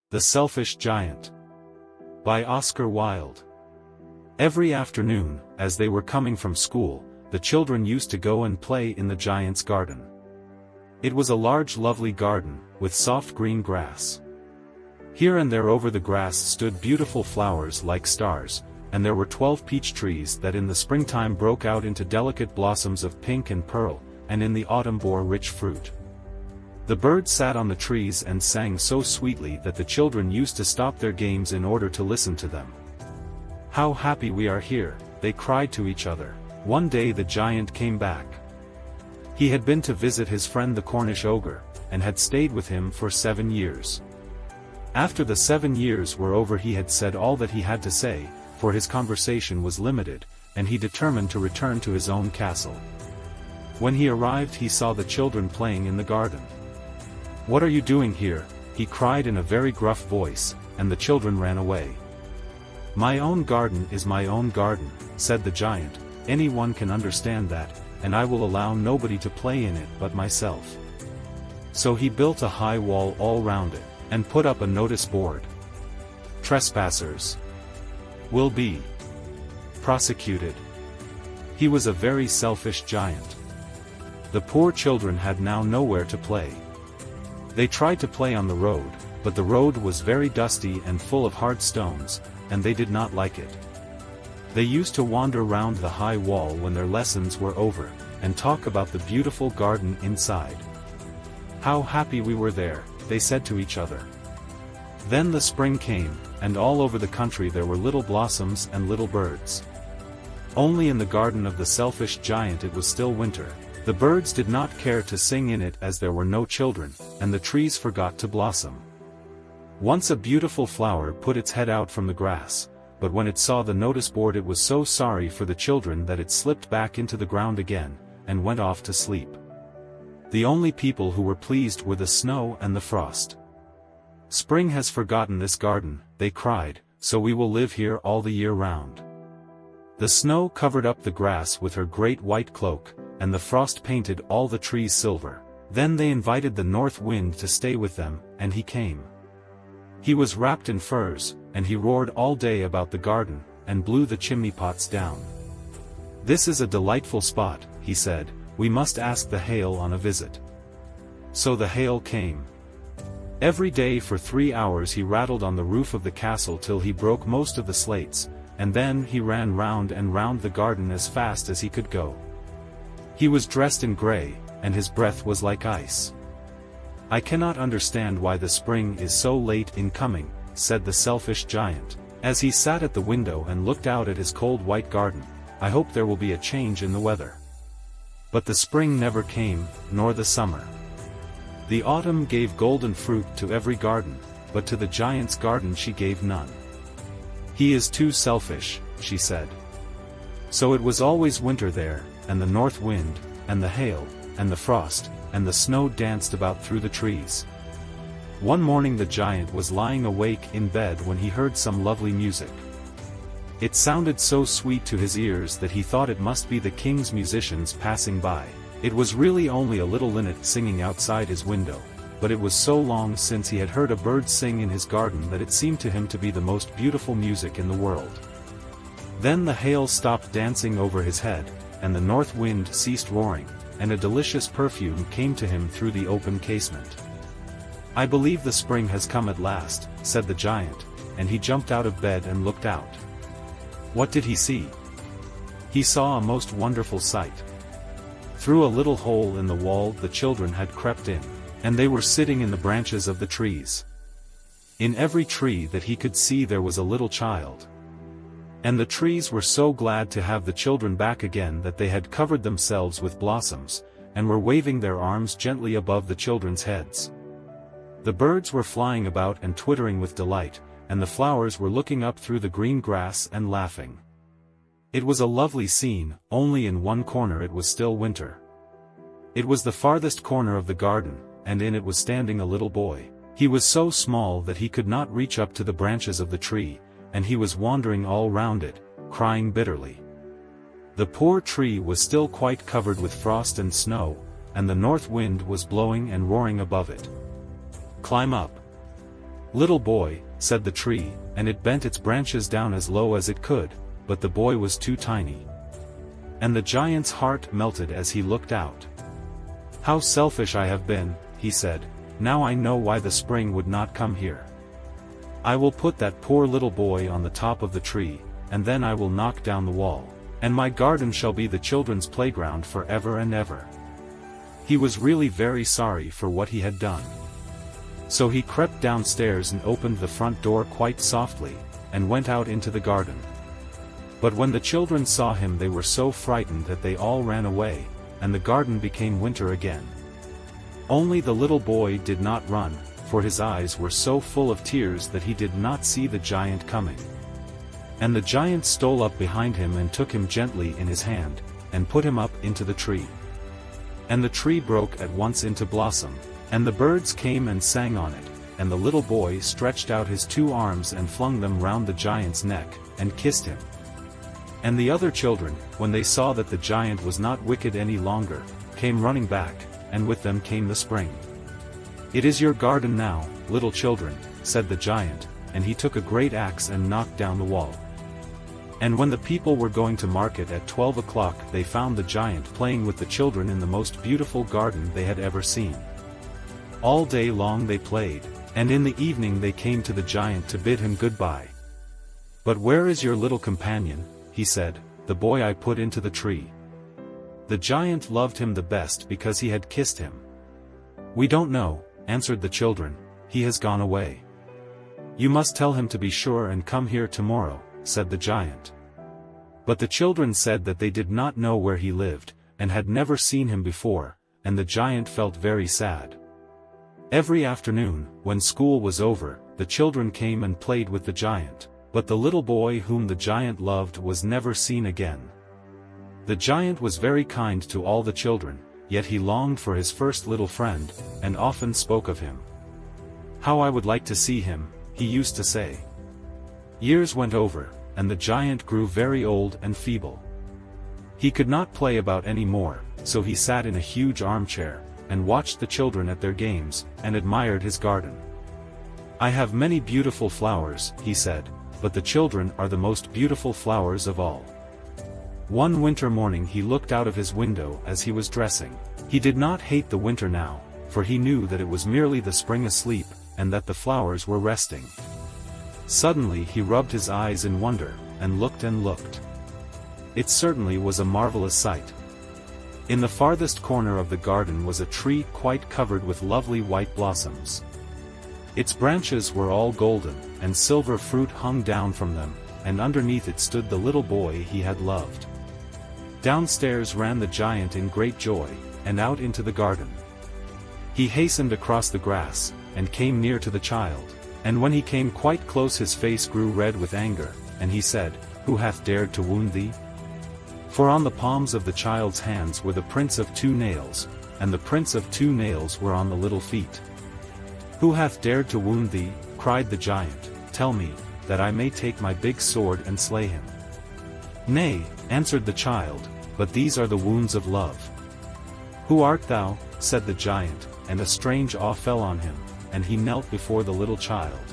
The Selfish Giant. By Oscar Wilde. Every afternoon, as they were coming from school, the children used to go and play in the giant's garden. It was a large lovely garden, with soft green grass. Here and there over the grass stood beautiful flowers like stars, and there were 12 peach trees that in the springtime broke out into delicate blossoms of pink and pearl, and in the autumn bore rich fruit. The birds sat on the trees and sang so sweetly that the children used to stop their games in order to listen to them. "How happy we are here," they cried to each other. One day the giant came back. He had been to visit his friend the Cornish ogre, and had stayed with him for 7 years. After the 7 years were over he had said all that he had to say, for his conversation was limited, and he determined to return to his own castle. When he arrived he saw the children playing in the garden. "What are you doing here?" he cried in a very gruff voice, and the children ran away. "My own garden is my own garden," said the giant, "anyone can understand that, and I will allow nobody to play in it but myself." So he built a high wall all round it, and put up a notice board. "Trespassers will be prosecuted." He was a very selfish giant. The poor children had now nowhere to play. They tried to play on the road, but the road was very dusty and full of hard stones, and they did not like it. They used to wander round the high wall when their lessons were over, and talk about the beautiful garden inside. "How happy we were there," they said to each other. Then the spring came, and all over the country there were little blossoms and little birds. Only in the garden of the selfish giant it was still winter. The birds did not care to sing in it as there were no children, and the trees forgot to blossom. Once a beautiful flower put its head out from the grass, but when it saw the notice board it was so sorry for the children that it slipped back into the ground again, and went off to sleep. The only people who were pleased were the snow and the frost. "Spring has forgotten this garden," they cried, "so we will live here all the year round." The snow covered up the grass with her great white cloak, and the frost painted all the trees silver. Then they invited the north wind to stay with them, and he came. He was wrapped in furs, and he roared all day about the garden, and blew the chimney pots down. "This is a delightful spot," he said, "we must ask the hail on a visit." So the hail came. Every day for 3 hours he rattled on the roof of the castle till he broke most of the slates, and then he ran round and round the garden as fast as he could go. He was dressed in grey, and his breath was like ice. "I cannot understand why the spring is so late in coming," said the selfish giant, as he sat at the window and looked out at his cold white garden. "I hope there will be a change in the weather." But the spring never came, nor the summer. The autumn gave golden fruit to every garden, but to the giant's garden she gave none. "He is too selfish," she said. So it was always winter there, and the north wind, and the hail, and the frost, and the snow danced about through the trees. One morning the giant was lying awake in bed when he heard some lovely music. It sounded so sweet to his ears that he thought it must be the king's musicians passing by. It was really only a little linnet singing outside his window, but it was so long since he had heard a bird sing in his garden that it seemed to him to be the most beautiful music in the world. Then the hail stopped dancing over his head, and the north wind ceased roaring, and a delicious perfume came to him through the open casement. "I believe the spring has come at last," said the giant, and he jumped out of bed and looked out. What did he see? He saw a most wonderful sight. Through a little hole in the wall the children had crept in, and they were sitting in the branches of the trees. In every tree that he could see there was a little child. And the trees were so glad to have the children back again that they had covered themselves with blossoms, and were waving their arms gently above the children's heads. The birds were flying about and twittering with delight, and the flowers were looking up through the green grass and laughing. It was a lovely scene, only in one corner it was still winter. It was the farthest corner of the garden, and in it was standing a little boy. He was so small that he could not reach up to the branches of the tree, and he was wandering all round it, crying bitterly. The poor tree was still quite covered with frost and snow, and the north wind was blowing and roaring above it. "Climb up," "Little boy," said the tree, and it bent its branches down as low as it could, but the boy was too tiny. And the giant's heart melted as he looked out. "How selfish I have been," he said, "now I know why the spring would not come here. I will put that poor little boy on the top of the tree, and then I will knock down the wall, and my garden shall be the children's playground forever and ever." He was really very sorry for what he had done. So he crept downstairs and opened the front door quite softly, and went out into the garden. But when the children saw him they were so frightened that they all ran away, and the garden became winter again. Only the little boy did not run, for his eyes were so full of tears that he did not see the giant coming. And the giant stole up behind him and took him gently in his hand, and put him up into the tree. And the tree broke at once into blossom, and the birds came and sang on it, and the little boy stretched out his 2 arms and flung them round the giant's neck, and kissed him. And the other children, when they saw that the giant was not wicked any longer, came running back, and with them came the spring. "It is your garden now, little children," said the giant, and he took a great axe and knocked down the wall. And when the people were going to market at 12 o'clock they found the giant playing with the children in the most beautiful garden they had ever seen. All day long they played, and in the evening they came to the giant to bid him goodbye. "But where is your little companion?" he said, "the boy I put into the tree." The giant loved him the best because he had kissed him. "We don't know," answered the children, "he has gone away." "You must tell him to be sure and come here tomorrow," said the giant. But the children said that they did not know where he lived, and had never seen him before, and the giant felt very sad. Every afternoon, when school was over, the children came and played with the giant, but the little boy whom the giant loved was never seen again. The giant was very kind to all the children, yet he longed for his first little friend, and often spoke of him. "How I would like to see him," he used to say. Years went over, and the giant grew very old and feeble. He could not play about any more, so he sat in a huge armchair, and watched the children at their games, and admired his garden. "I have many beautiful flowers," he said, "but the children are the most beautiful flowers of all." One winter morning he looked out of his window as he was dressing. He did not hate the winter now, for he knew that it was merely the spring asleep, and that the flowers were resting. Suddenly he rubbed his eyes in wonder, and looked and looked. It certainly was a marvelous sight. In the farthest corner of the garden was a tree quite covered with lovely white blossoms. Its branches were all golden, and silver fruit hung down from them, and underneath it stood the little boy he had loved. Downstairs ran the giant in great joy, and out into the garden. He hastened across the grass, and came near to the child, and when he came quite close his face grew red with anger, and he said, "Who hath dared to wound thee?" For on the palms of the child's hands were the prints of 2 nails, and the prints of 2 nails were on the little feet. "Who hath dared to wound thee?" cried the giant, "tell me, that I may take my big sword and slay him." "Nay," answered the child, "but these are the wounds of love." "Who art thou?" said the giant, and a strange awe fell on him, and he knelt before the little child.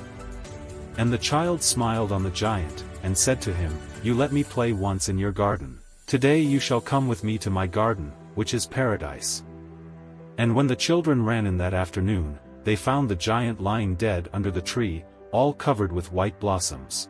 And the child smiled on the giant, and said to him, "You let me play once in your garden. Today you shall come with me to my garden, which is paradise." And when the children ran in that afternoon, they found the giant lying dead under the tree, all covered with white blossoms.